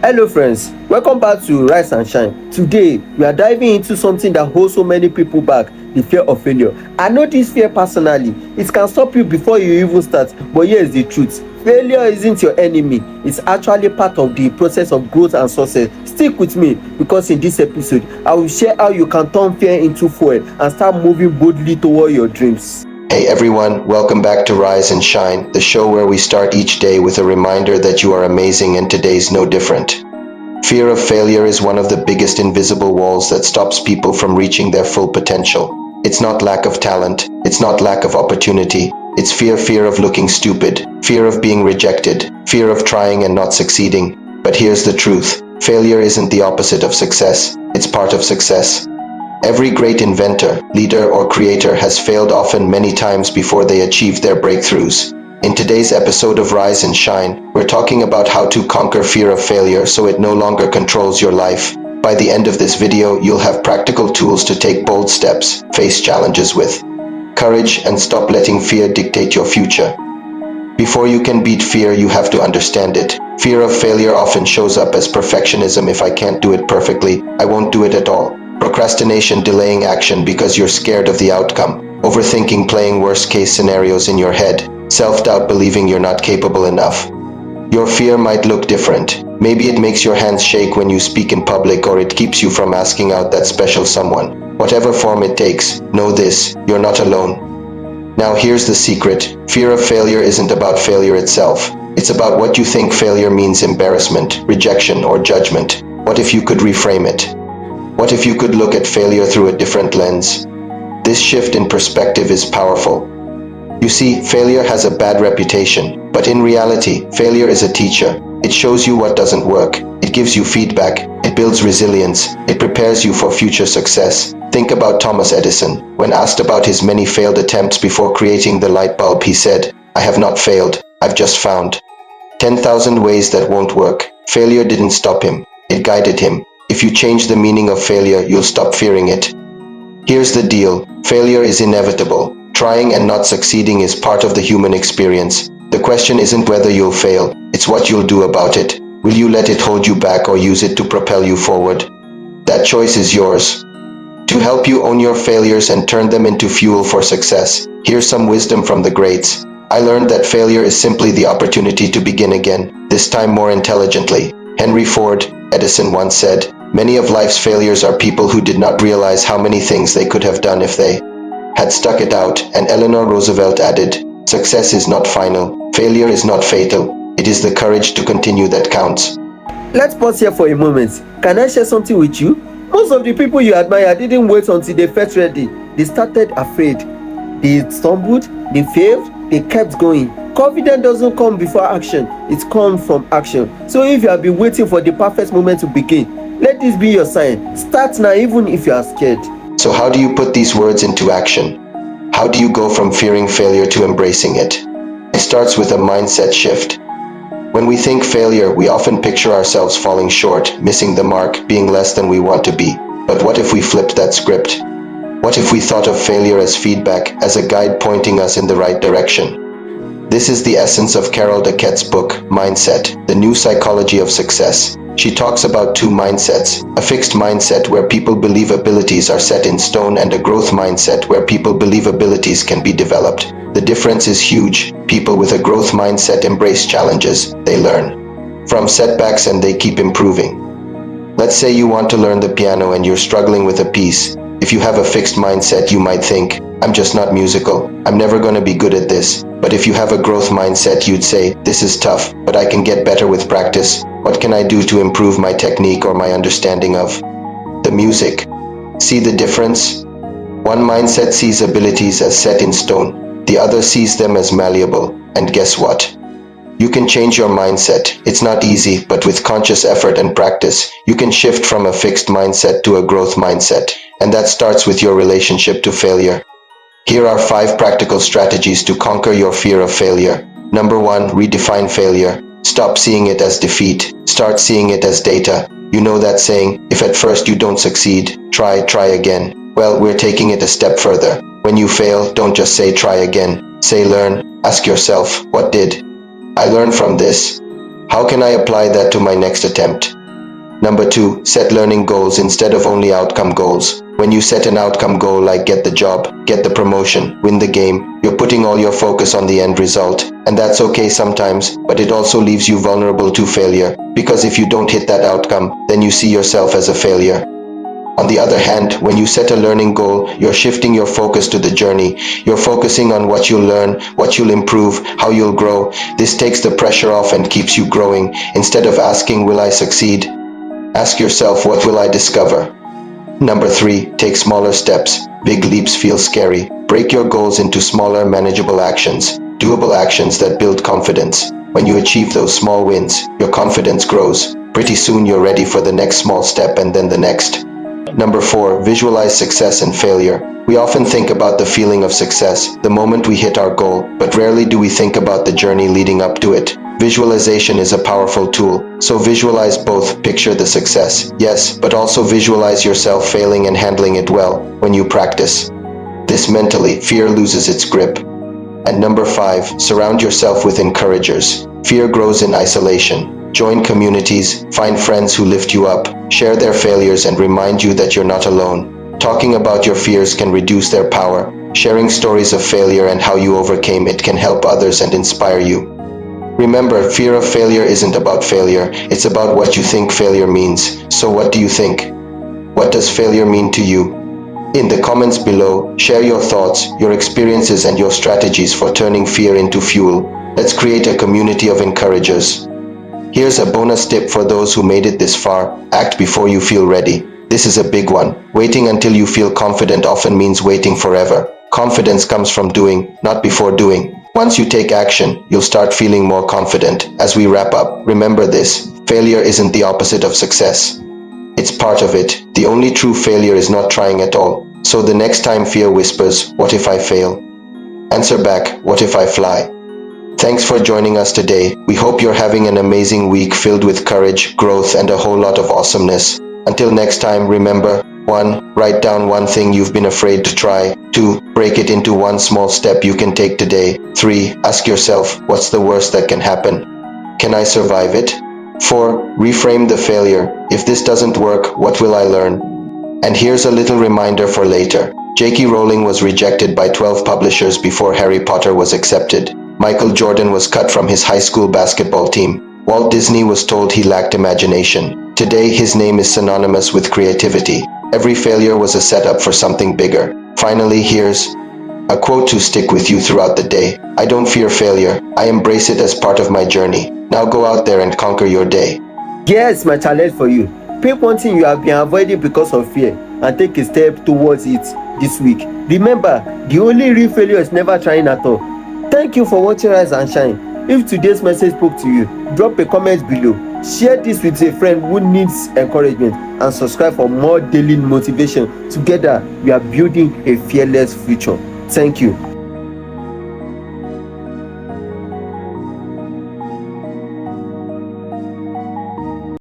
Hello friends, welcome back to Rise and Shine. Today, we are diving into something that holds so many people back, the fear of failure. I know this fear personally. It can stop you before you even start, but here is the truth. Failure isn't your enemy. It's actually part of the process of growth and success. Stick with me because in this episode, I will share how you can turn fear into fuel and start moving boldly toward your dreams. Hey everyone, welcome back to Rise and Shine, the show where we start each day with a reminder that you are amazing and today's no different. Fear of failure is one of the biggest invisible walls that stops people from reaching their full potential. It's not lack of talent, it's not lack of opportunity, it's fear of looking stupid, fear of being rejected, fear of trying and not succeeding. But here's the truth, failure isn't the opposite of success, it's part of success. Every great inventor, leader, or creator has failed often many times before they achieved their breakthroughs. In today's episode of Rise and Shine, we're talking about how to conquer fear of failure so it no longer controls your life. By the end of this video, you'll have practical tools to take bold steps, face challenges with courage, and stop letting fear dictate your future. Before you can beat fear, you have to understand it. Fear of failure often shows up as perfectionism. If I can't do it perfectly, I won't do it at all. Procrastination, delaying action because you're scared of the outcome. Overthinking, playing worst-case scenarios in your head. Self-doubt, believing you're not capable enough. Your fear might look different. Maybe it makes your hands shake when you speak in public, or it keeps you from asking out that special someone. Whatever form it takes, know this, you're not alone. Now here's the secret. Fear of failure isn't about failure itself. It's about what you think failure means: embarrassment, rejection, or judgment. What if you could reframe it? What if you could look at failure through a different lens? This shift in perspective is powerful. You see, failure has a bad reputation, but in reality, failure is a teacher. It shows you what doesn't work. It gives you feedback. It builds resilience. It prepares you for future success. Think about Thomas Edison. When asked about his many failed attempts before creating the light bulb, he said, "I have not failed. I've just found 10,000 ways that won't work." Failure didn't stop him. It guided him. If you change the meaning of failure, you'll stop fearing it. Here's the deal. Failure is inevitable. Trying and not succeeding is part of the human experience. The question isn't whether you'll fail, it's what you'll do about it. Will you let it hold you back or use it to propel you forward? That choice is yours. To help you own your failures and turn them into fuel for success, here's some wisdom from the greats. I learned that failure is simply the opportunity to begin again, this time more intelligently. Henry Ford, Edison once said, "Many of life's failures are people who did not realize how many things they could have done if they had stuck it out," and Eleanor Roosevelt added, "Success is not final, failure is not fatal, it is the courage to continue that counts." Let's pause here for a moment. Can I share something with you? Most of the people you admire didn't wait until they felt ready. They started afraid. They stumbled, they failed, they kept going. Confidence doesn't come before action, it comes from action. So if you have been waiting for the perfect moment to begin, let this be your sign. Start now, even if you are scared. So how do you put these words into action? How do you go from fearing failure to embracing it? It starts with a mindset shift. When we think failure, we often picture ourselves falling short, missing the mark, being less than we want to be. But what if we flipped that script? What if we thought of failure as feedback, as a guide pointing us in the right direction? This is the essence of Carol Dweck's book, Mindset, The New Psychology of Success. She talks about two mindsets: a fixed mindset where people believe abilities are set in stone, and a growth mindset where people believe abilities can be developed. The difference is huge. People with a growth mindset embrace challenges. They learn from setbacks and they keep improving. Let's say you want to learn the piano and you're struggling with a piece. If you have a fixed mindset, you might think, "I'm just not musical. I'm never going to be good at this." But if you have a growth mindset, you'd say, "This is tough, but I can get better with practice. What can I do to improve my technique or my understanding of the music?" See the difference? One mindset sees abilities as set in stone. The other sees them as malleable. And guess what? You can change your mindset. It's not easy, but with conscious effort and practice, you can shift from a fixed mindset to a growth mindset. And that starts with your relationship to failure. Here are 5 practical strategies to conquer your fear of failure. Number 1, redefine failure. Stop seeing it as defeat. Start seeing it as data. You know that saying, if at first you don't succeed, try again. Well, we're taking it a step further. When you fail, don't just say try again. Say learn. Ask yourself, what did I learn from this? How can I apply that to my next attempt? Number 2, set learning goals instead of only outcome goals. When you set an outcome goal like get the job, get the promotion, win the game, you're putting all your focus on the end result. And that's okay sometimes, but it also leaves you vulnerable to failure, because if you don't hit that outcome, then you see yourself as a failure. On the other hand, when you set a learning goal, you're shifting your focus to the journey. You're focusing on what you'll learn, what you'll improve, how you'll grow. This takes the pressure off and keeps you growing. Instead of asking, will I succeed? Ask yourself, what will I discover? Number 3, take smaller steps. Big leaps feel scary. Break your goals into smaller, manageable actions. Doable actions that build confidence. When you achieve those small wins, your confidence grows. Pretty soon you're ready for the next small step and then the next. Number 4, visualize success and failure. We often think about the feeling of success, the moment we hit our goal, but rarely do we think about the journey leading up to it. Visualization is a powerful tool, so visualize both. Picture the success, yes, but also visualize yourself failing and handling it well when you practice. This mentally, fear loses its grip. And number 5, surround yourself with encouragers. Fear grows in isolation. Join communities, find friends who lift you up, share their failures and remind you that you're not alone. Talking about your fears can reduce their power. Sharing stories of failure and how you overcame it can help others and inspire you. Remember, fear of failure isn't about failure, it's about what you think failure means. So what do you think? What does failure mean to you? In the comments below, share your thoughts, your experiences and your strategies for turning fear into fuel. Let's create a community of encouragers. Here's a bonus tip for those who made it this far. Act before you feel ready. This is a big one. Waiting until you feel confident often means waiting forever. Confidence comes from doing, not before doing. Once you take action, you'll start feeling more confident. As we wrap up, remember this: failure isn't the opposite of success. It's part of it. The only true failure is not trying at all. So the next time fear whispers, what if I fail? Answer back, what if I fly? Thanks for joining us today. We hope you're having an amazing week filled with courage, growth, and a whole lot of awesomeness. Until next time, remember: 1. Write down one thing you've been afraid to try. 2. Break it into one small step you can take today. 3. Ask yourself, what's the worst that can happen? Can I survive it? 4. Reframe the failure. If this doesn't work, what will I learn? And here's a little reminder for later. J.K. Rowling was rejected by 12 publishers before Harry Potter was accepted. Michael Jordan was cut from his high school basketball team. Walt Disney was told he lacked imagination. Today, his name is synonymous with creativity. Every failure was a setup for something bigger. Finally, here's a quote to stick with you throughout the day. I don't fear failure. I embrace it as part of my journey. Now go out there and conquer your day. Here's my challenge for you. Pick one thing you have been avoiding because of fear and take a step towards it this week. Remember, the only real failure is never trying at all. Thank you for watching Rise and Shine. If today's message spoke to you, drop a comment below. Share this with a friend who needs encouragement and subscribe for more daily motivation. Together, we are building a fearless future. Thank you.